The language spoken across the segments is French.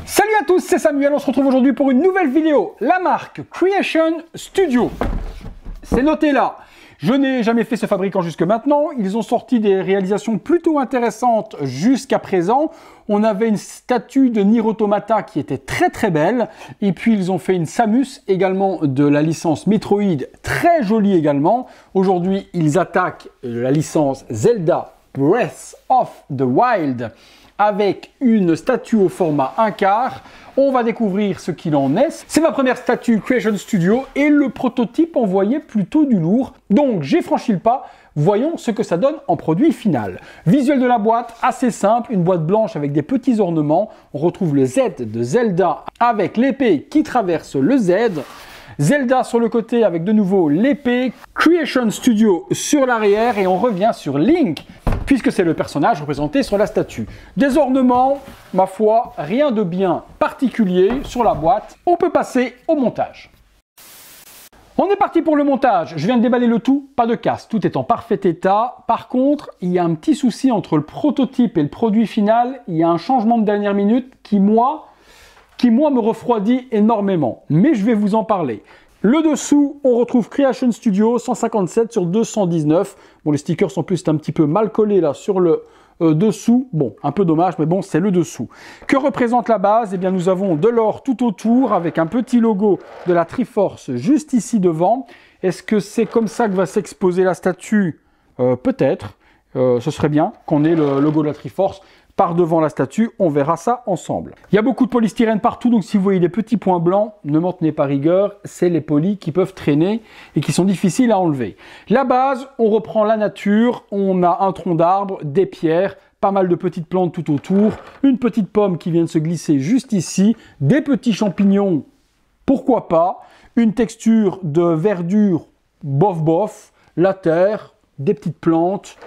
Salut à tous, c'est Samuel, on se retrouve aujourd'hui pour une nouvelle vidéo. La marque Creation Studio. C'est noté là. Je n'ai jamais fait ce fabricant jusque maintenant. Ils ont sorti des réalisations plutôt intéressantes jusqu'à présent. On avait une statue de Nier Automata qui était très belle. Et puis ils ont fait une Samus également de la licence Metroid, très jolie également. Aujourd'hui, ils attaquent la licence Zelda Breath of the Wild avec une statue au format 1/4. On va découvrir ce qu'il en est. C'est ma première statue Creation Studio et le prototype envoyait plutôt du lourd. Donc j'ai franchi le pas. Voyons ce que ça donne en produit final. Visuel de la boîte, assez simple, une boîte blanche avec des petits ornements. On retrouve le Z de Zelda avec l'épée qui traverse le Z. Zelda sur le côté avec de nouveau l'épée. Creation Studio sur l'arrière et on revient sur Link, puisque c'est le personnage représenté sur la statue. Des ornements, ma foi, rien de bien particulier sur la boîte. On peut passer au montage. On est parti pour le montage. Je viens de déballer le tout, pas de casse. Tout est en parfait état. Par contre, il y a un petit souci entre le prototype et le produit final. Il y a un changement de dernière minute qui, moi, me refroidit énormément. Mais je vais vous en parler. Le dessous, on retrouve Creation Studio 157 sur 219. Bon, les stickers sont plus un petit peu mal collés là sur le dessous. Bon, un peu dommage, mais bon, c'est le dessous. Que représente la base? Eh bien, nous avons de l'or tout autour avec un petit logo de la Triforce juste ici devant. Est-ce que c'est comme ça que va s'exposer la statue? Peut-être. Ce serait bien qu'on ait le logo de la Triforce par devant la statue, on verra ça ensemble. Il y a beaucoup de polystyrène partout, donc si vous voyez des petits points blancs, ne m'en tenez pas rigueur, c'est les polis qui peuvent traîner et qui sont difficiles à enlever. La base, on reprend la nature, on a un tronc d'arbre, des pierres, pas mal de petites plantes tout autour, une petite pomme qui vient de se glisser juste ici, des petits champignons, pourquoi pas, une texture de verdure bof, la terre, des petites plantes,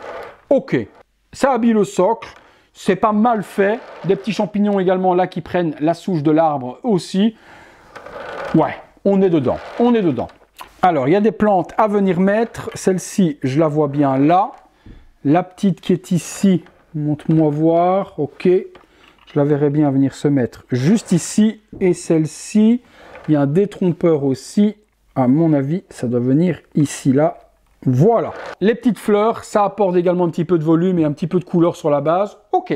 ok. Ça habille le socle. C'est pas mal fait. Des petits champignons également là qui prennent la souche de l'arbre aussi. Ouais, on est dedans. On est dedans. Alors, il y a des plantes à venir mettre. Celle-ci, je la vois bien là. La petite qui est ici, montre-moi voir. Ok. Je la verrai bien venir se mettre juste ici. Et celle-ci, il y a un détrompeur aussi. À mon avis, ça doit venir ici, là. Voilà, les petites fleurs, ça apporte également un petit peu de volume et un petit peu de couleur sur la base. Ok.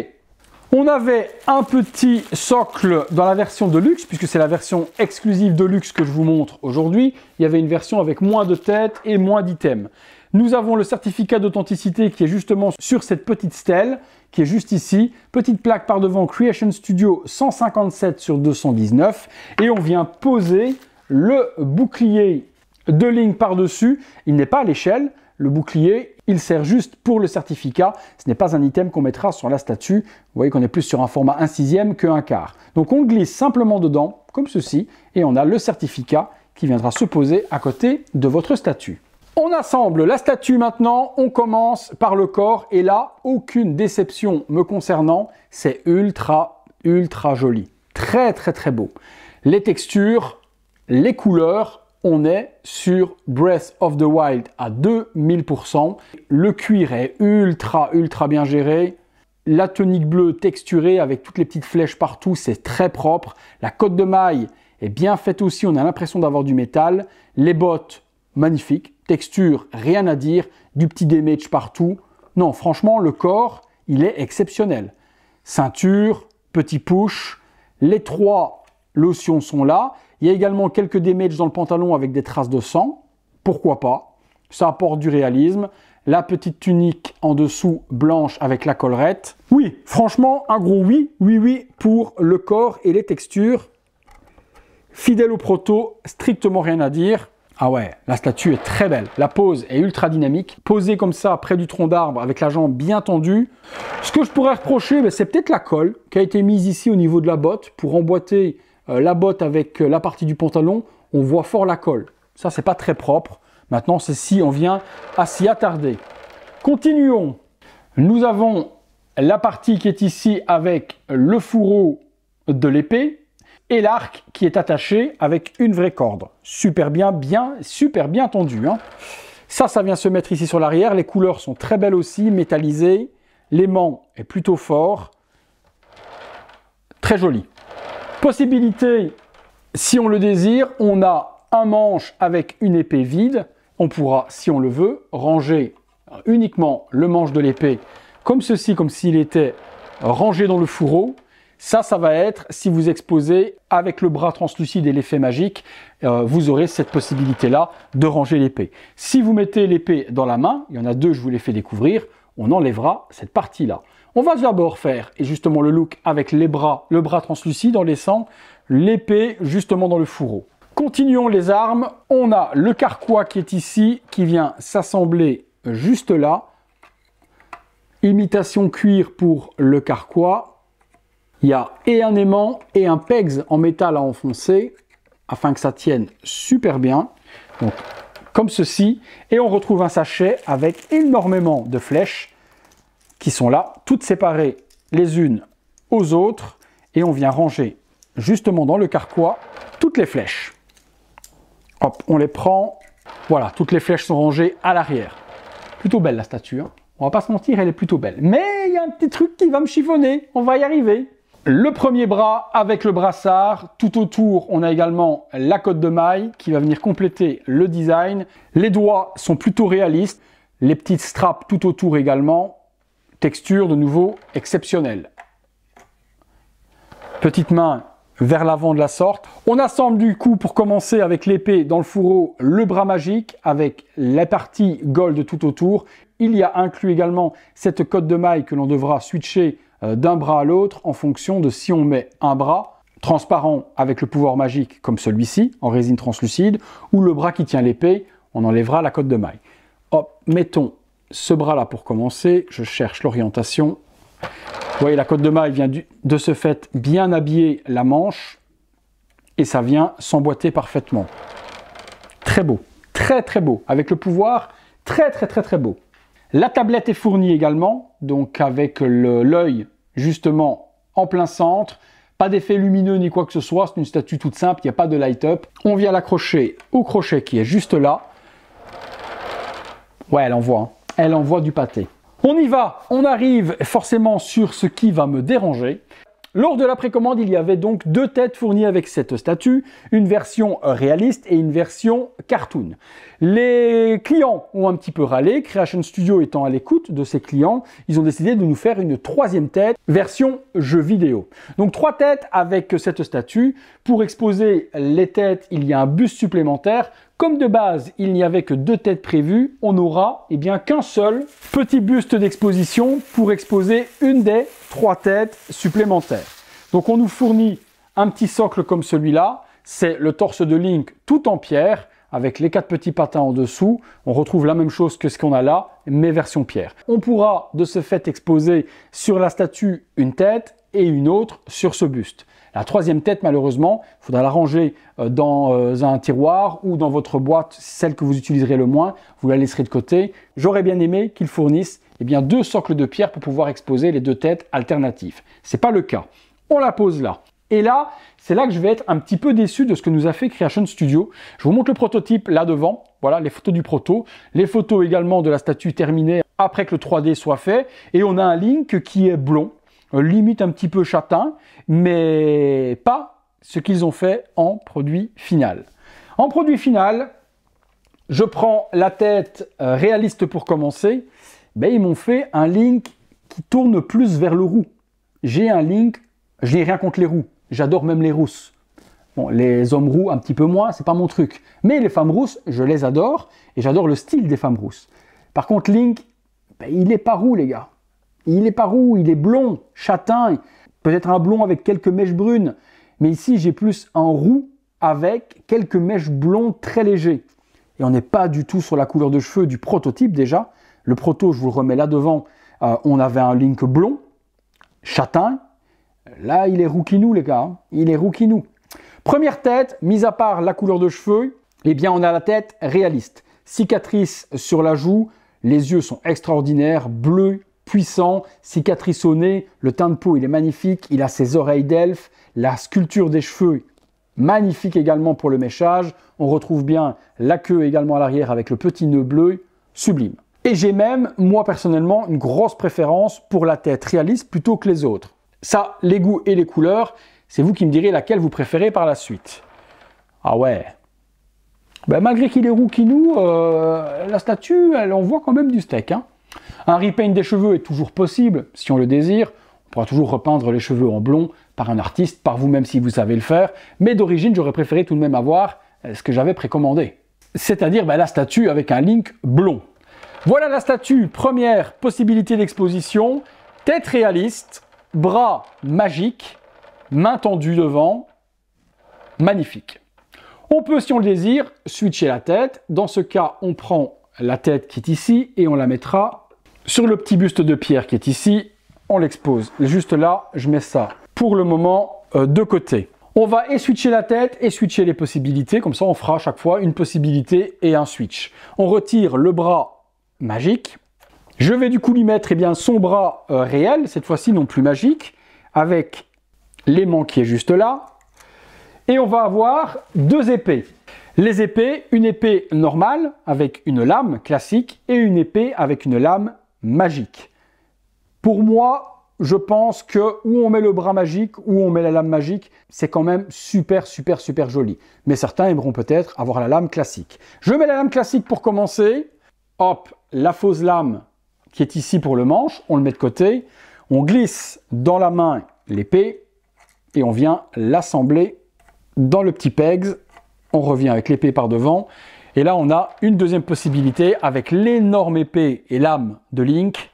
On avait un petit socle dans la version de luxe, puisque c'est la version exclusive de luxe que je vous montre aujourd'hui. Il y avait une version avec moins de têtes et moins d'items. Nous avons le certificat d'authenticité qui est justement sur cette petite stèle, qui est juste ici. Petite plaque par devant Creation Studio 157 sur 219. Et on vient poser le bouclier de Link par-dessus. Il n'est pas à l'échelle, le bouclier, il sert juste pour le certificat. Ce n'est pas un item qu'on mettra sur la statue. Vous voyez qu'on est plus sur un format 1/6 que 1/4. Donc on glisse simplement dedans, comme ceci, et on a le certificat qui viendra se poser à côté de votre statue. On assemble la statue maintenant, on commence par le corps, et là, aucune déception me concernant, c'est ultra joli. Très beau. Les textures, les couleurs, on est sur Breath of the Wild à 2000%. Le cuir est ultra bien géré. La tunique bleue texturée avec toutes les petites flèches partout, c'est très propre. La cotte de maille est bien faite aussi, on a l'impression d'avoir du métal. Les bottes, magnifiques. Texture, rien à dire. Du petit damage partout. Non, franchement, le corps, il est exceptionnel. Ceinture, petit push. Les 3 lotions sont là. Il y a également quelques damages dans le pantalon avec des traces de sang. Pourquoi pas? Ça apporte du réalisme. La petite tunique en dessous blanche avec la collerette. Oui, franchement, un gros oui pour le corps et les textures. Fidèle au proto, strictement rien à dire. Ah ouais, la statue est très belle. La pose est ultra dynamique. Posée comme ça, près du tronc d'arbre, avec la jambe bien tendue. Ce que je pourrais reprocher, c'est peut-être la colle qui a été mise ici au niveau de la botte pour emboîter la botte avec la partie du pantalon. On voit fort la colle. Ça, c'est pas très propre. Maintenant, c'est si on vient à s'y attarder. Continuons. Nous avons la partie qui est ici avec le fourreau de l'épée et l'arc qui est attaché avec une vraie corde. Super bien tendu. Hein. Ça vient se mettre ici sur l'arrière. Les couleurs sont très belles aussi, métallisées. L'aimant est plutôt fort. Très joli. Possibilité, si on le désire, on a un manche avec une épée vide. On pourra, si on le veut, ranger uniquement le manche de l'épée comme ceci, comme s'il était rangé dans le fourreau. Ça va être, si vous exposez avec le bras translucide et l'effet magique, vous aurez cette possibilité-là de ranger l'épée. Si vous mettez l'épée dans la main, il y en a deux, je vous les fais découvrir, on enlèvera cette partie-là. On va d'abord faire, et justement le look avec le bras translucide en laissant l'épée justement dans le fourreau. Continuons les armes, on a le carquois qui est ici, qui vient s'assembler juste là. Imitation cuir pour le carquois. Il y a et un aimant et un pegs en métal à enfoncer afin que ça tienne super bien. Donc comme ceci. Et on retrouve un sachet avec énormément de flèches qui sont là, toutes séparées les unes aux autres. Et on vient ranger justement dans le carquois toutes les flèches. Hop, on les prend. Voilà, toutes les flèches sont rangées à l'arrière. Plutôt belle la statue, hein. On va pas se mentir, elle est plutôt belle. Mais il y a un petit truc qui va me chiffonner, on va y arriver. Le premier bras avec le brassard. Tout autour, on a également la cotte de maille qui va venir compléter le design. Les doigts sont plutôt réalistes. Les petites straps tout autour également. Texture de nouveau exceptionnelle. Petite main vers l'avant de la sorte. On assemble du coup pour commencer avec l'épée dans le fourreau, le bras magique avec la partie gold tout autour. Il y a inclus également cette cotte de maille que l'on devra switcher d'un bras à l'autre en fonction de si on met un bras transparent avec le pouvoir magique comme celui-ci en résine translucide ou le bras qui tient l'épée, on enlèvera la cotte de maille. Hop, mettons ce bras là pour commencer, je cherche l'orientation. Vous voyez, la cotte de maille vient de ce fait bien habiller la manche et ça vient s'emboîter parfaitement. Très beau, très très beau, avec le pouvoir, très beau. La tablette est fournie également, donc avec l'œil justement en plein centre, pas d'effet lumineux ni quoi que ce soit, c'est une statue toute simple, il n'y a pas de light-up. On vient l'accrocher au crochet qui est juste là. Ouais, elle envoie du pâté. On y va, on arrive forcément sur ce qui va me déranger. Lors de la précommande, il y avait donc deux têtes fournies avec cette statue, une version réaliste et une version cartoon. Les clients ont un petit peu râlé, Creation Studio étant à l'écoute de ses clients, ils ont décidé de nous faire une troisième tête, version jeu vidéo. Donc 3 têtes avec cette statue. Pour exposer les têtes, il y a un buste supplémentaire. Comme de base, il n'y avait que 2 têtes prévues, on n'aura qu'un seul petit buste d'exposition pour exposer une des 3 têtes supplémentaires. Donc on nous fournit un petit socle comme celui-là, c'est le torse de Link tout en pierre, avec les 4 petits patins en dessous. On retrouve la même chose que ce qu'on a là, mais version pierre. On pourra de ce fait exposer sur la statue une tête et une autre sur ce buste. La troisième tête, malheureusement, il faudra la ranger dans un tiroir ou dans votre boîte, celle que vous utiliserez le moins, vous la laisserez de côté. J'aurais bien aimé qu'ils fournissent 2 socles de pierre pour pouvoir exposer les 2 têtes alternatives. Ce n'est pas le cas. On la pose là. Et là, c'est là que je vais être un petit peu déçu de ce que nous a fait Creation Studio. Je vous montre le prototype là devant. Voilà les photos du proto. Les photos également de la statue terminée après que le 3D soit fait. Et on a un Link qui est blond, limite un petit peu châtain, mais pas ce qu'ils ont fait en produit final. En produit final, je prends la tête réaliste pour commencer. Ils m'ont fait un Link qui tourne plus vers le roux. J'ai un Link, je n'ai rien contre les roux. J'adore même les rousses. Bon, les hommes roux, un petit peu moins, c'est pas mon truc. Mais les femmes rousses, je les adore et j'adore le style des femmes rousses. Par contre, Link, il est pas roux, les gars. Il est pas roux, il est blond, châtain, peut-être un blond avec quelques mèches brunes. Mais ici, j'ai plus un roux avec quelques mèches blondes très légers. Et on n'est pas du tout sur la couleur de cheveux du prototype déjà. Le proto, je vous le remets là devant, on avait un Link blond, châtain. Là, il est rouquinou, les gars. Il est rouquinou. Première tête, mis à part la couleur de cheveux, on a la tête réaliste. Cicatrice sur la joue, les yeux sont extraordinaires, bleus, puissants, cicatrice au nez, le teint de peau, il est magnifique, il a ses oreilles d'elfe, la sculpture des cheveux, magnifique également pour le méchage. On retrouve bien la queue également à l'arrière avec le petit nœud bleu, sublime. Et j'ai même, moi personnellement, une grosse préférence pour la tête réaliste plutôt que les autres. Ça, les goûts et les couleurs, C'est vous qui me direz laquelle vous préférez par la suite. Ah ouais. Ben, malgré qu'il est rouquinou, la statue, elle envoie quand même du steak. Hein. Un repaint des cheveux est toujours possible, si on le désire. On pourra toujours repeindre les cheveux en blond par un artiste, par vous-même si vous savez le faire. Mais d'origine, j'aurais préféré tout de même avoir ce que j'avais précommandé. C'est-à-dire la statue avec un Link blond. Voilà la statue, première possibilité d'exposition. Tête réaliste, bras magique, main tendue devant. Magnifique. On peut, si on le désire, switcher la tête. Dans ce cas, on prend la tête qui est ici et on la mettra sur le petit buste de pierre qui est ici. On l'expose juste là. Je mets ça pour le moment de côté. On va et switcher la tête et switcher les possibilités. Comme ça, on fera à chaque fois une possibilité et un switch. On retire le bras magique. Je vais du coup lui mettre son bras réel, cette fois-ci non plus magique, avec l'aimant qui est juste là. Et on va avoir deux épées. Les épées, une épée normale avec une lame classique et une épée avec une lame magique. Pour moi, je pense que où on met le bras magique, où on met la lame magique, c'est quand même super joli. Mais certains aimeront peut-être avoir la lame classique. Je mets la lame classique pour commencer. Hop, la fausse lame qui est ici pour le manche, on le met de côté. On glisse dans la main l'épée et on vient l'assembler dans le petit pegs. On revient avec l'épée par devant. Et là, on a une deuxième possibilité avec l'énorme épée et lame de Link,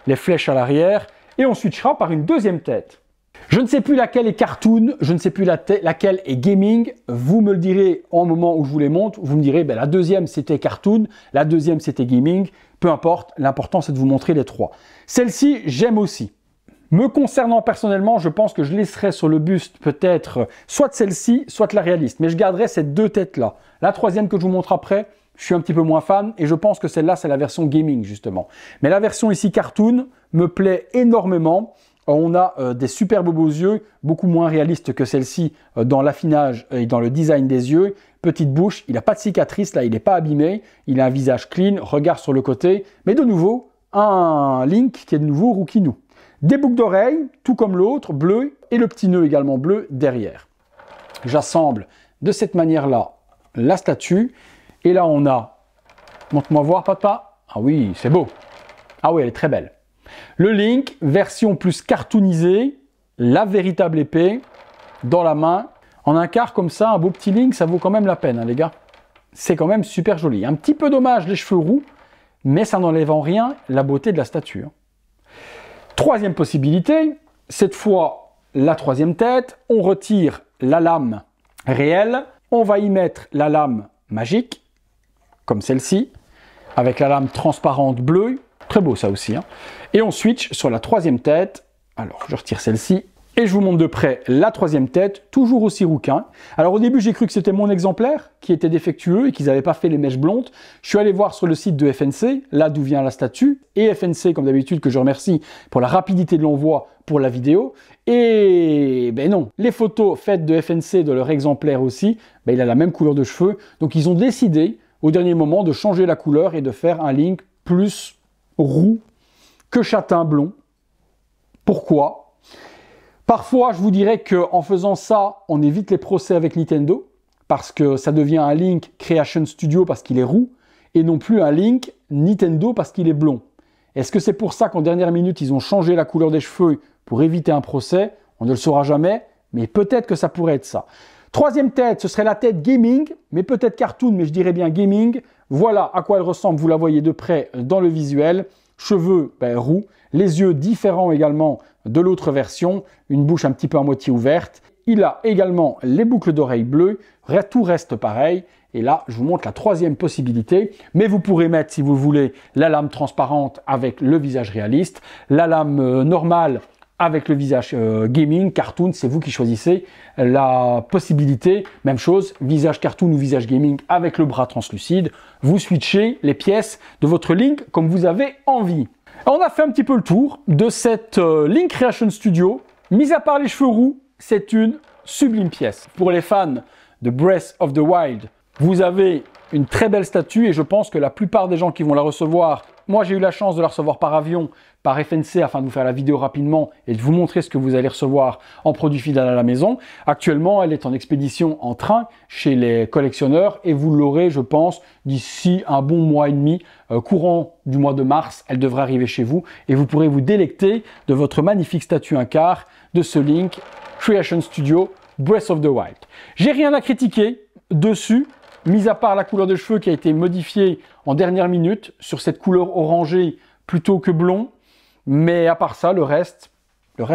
les flèches à l'arrière, et on switchera par une deuxième tête. Je ne sais plus laquelle est cartoon, je ne sais plus laquelle est gaming. Vous me le direz au moment où je vous les montre. Vous me direz, la deuxième c'était cartoon, la deuxième c'était gaming. Peu importe, l'important c'est de vous montrer les trois. Celle-ci, j'aime aussi. Me concernant personnellement, je pense que je laisserai sur le buste peut-être soit celle-ci, soit la réaliste. Mais je garderai ces deux têtes-là. La troisième que je vous montre après, je suis un petit peu moins fan et je pense que celle-là, c'est la version gaming justement. Mais la version ici cartoon me plaît énormément. On a des superbes beaux yeux, beaucoup moins réalistes que celle-ci dans l'affinage et dans le design des yeux. Petite bouche, il n'a pas de cicatrice, là il n'est pas abîmé. Il a un visage clean, regard sur le côté. Mais de nouveau, un Link qui est de nouveau rouquinou. Des boucles d'oreilles, tout comme l'autre, bleu, et le petit nœud également bleu derrière. J'assemble de cette manière-là la statue. Et là, on a... Montre-moi voir, papa. Ah oui, c'est beau. Ah oui, elle est très belle. Le Link, version plus cartoonisée, la véritable épée, dans la main. En un quart comme ça, un beau petit Link, ça vaut quand même la peine, hein, les gars. C'est quand même super joli. Un petit peu dommage, les cheveux roux, mais ça n'enlève en rien la beauté de la statue. Hein. Troisième possibilité, cette fois la troisième tête, on retire la lame réelle, on va y mettre la lame magique, comme celle-ci, avec la lame transparente bleue, très beau ça aussi, hein. Et on switch sur la troisième tête, alors je retire celle-ci, et je vous montre de près la troisième tête, toujours aussi rouquin. Alors au début j'ai cru que c'était mon exemplaire qui était défectueux et qu'ils n'avaient pas fait les mèches blondes. Je suis allé voir sur le site de FNC, là d'où vient la statue, et FNC comme d'habitude que je remercie pour la rapidité de l'envoi pour la vidéo. Et ben non, les photos faites de FNC de leur exemplaire aussi, ben il a la même couleur de cheveux. Donc ils ont décidé au dernier moment de changer la couleur et de faire un Link plus roux que châtain blond. Pourquoi ? Parfois, je vous dirais qu'en faisant ça, on évite les procès avec Nintendo, parce que ça devient un Link Creation Studio parce qu'il est roux, et non plus un Link Nintendo parce qu'il est blond. Est-ce que c'est pour ça qu'en dernière minute, ils ont changé la couleur des cheveux pour éviter un procès? On ne le saura jamais, mais peut-être que ça pourrait être ça. Troisième tête, ce serait la tête gaming, mais peut-être cartoon, mais je dirais bien gaming. Voilà à quoi elle ressemble, vous la voyez de près dans le visuel. Cheveux roux, les yeux différents également de l'autre version, une bouche un petit peu à moitié ouverte. Il a également les boucles d'oreilles bleues, tout reste pareil. Et là, je vous montre la troisième possibilité. Mais vous pourrez mettre, si vous voulez, la lame transparente avec le visage réaliste, la lame normale avec le visage gaming, cartoon, c'est vous qui choisissez la possibilité. Même chose, visage cartoon ou visage gaming avec le bras translucide. Vous switchez les pièces de votre Link comme vous avez envie. On a fait un petit peu le tour de cette Link Creation Studio. Mis à part les cheveux roux, c'est une sublime pièce. Pour les fans de Breath of the Wild, vous avez une très belle statue et je pense que la plupart des gens qui vont la recevoir Moi, j'ai eu la chance de la recevoir par avion, par FNC, afin de vous faire la vidéo rapidement et de vous montrer ce que vous allez recevoir en produit final à la maison. Actuellement, elle est en expédition en train chez les collectionneurs et vous l'aurez, je pense, d'ici un bon mois et demi, courant du mois de mars. Elle devrait arriver chez vous et vous pourrez vous délecter de votre magnifique statue 1/4 de ce Link Creation Studio Breath of the Wild. J'ai rien à critiquer dessus, mis à part la couleur de cheveux qui a été modifiée en dernière minute sur cette couleur orangée plutôt que blond. Mais à part ça, le reste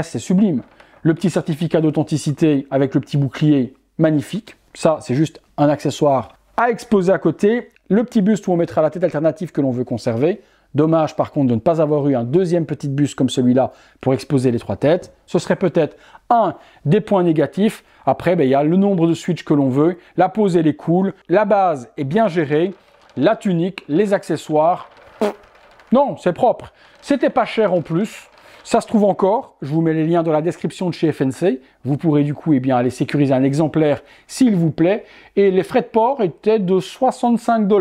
c'est sublime. Le petit certificat d'authenticité avec le petit bouclier, magnifique. Ça, c'est juste un accessoire à exposer à côté. Le petit buste où on mettra la tête alternative que l'on veut conserver. Dommage par contre de ne pas avoir eu un deuxième petit buste comme celui-là pour exposer les 3 têtes. Ce serait peut-être un des points négatifs. Après, il y a le nombre de switches que l'on veut. La pose, elle est cool. La base est bien gérée. La tunique, les accessoires. Non, c'est propre. C'était pas cher en plus. Ça se trouve encore. Je vous mets les liens dans la description de chez FNC. Vous pourrez du coup aller sécuriser un exemplaire s'il vous plaît. Et les frais de port étaient de 65 $.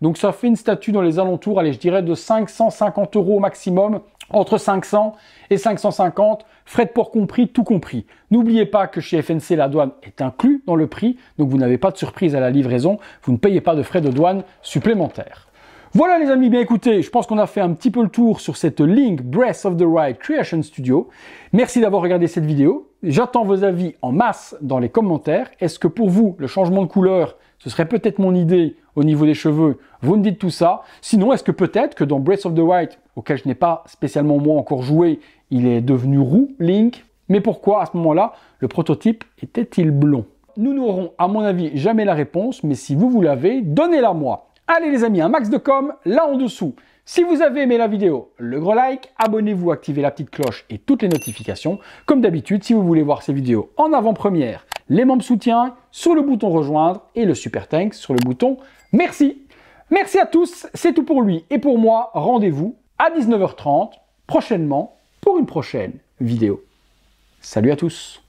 Donc ça fait une statue dans les alentours, allez, je dirais de 550 € au maximum, entre 500 et 550, frais de port compris, tout compris. N'oubliez pas que chez FNC, la douane est inclus dans le prix, donc vous n'avez pas de surprise à la livraison, vous ne payez pas de frais de douane supplémentaires. Voilà les amis, bien écoutez, je pense qu'on a fait un petit peu le tour sur cette Link Breath of the Wild Creation Studio. Merci d'avoir regardé cette vidéo. J'attends vos avis en masse dans les commentaires. Est-ce que pour vous, le changement de couleur, ce serait peut-être mon idée au niveau des cheveux? Vous me dites tout ça. Sinon, est-ce que peut-être que dans Breath of the Wild, auquel je n'ai pas spécialement moi encore joué, il est devenu roux, Link? Mais pourquoi à ce moment-là, le prototype était-il blond? Nous n'aurons à mon avis jamais la réponse, mais si vous l'avez, donnez-la moi. Allez les amis, un max de com, là en dessous. Si vous avez aimé la vidéo, le gros like, abonnez-vous, activez la petite cloche et toutes les notifications. Comme d'habitude, si vous voulez voir ces vidéos en avant-première, les membres soutien sur le bouton rejoindre et le super thanks sur le bouton merci. Merci à tous, c'est tout pour lui et pour moi. Rendez-vous à 19 h 30 prochainement pour une prochaine vidéo. Salut à tous.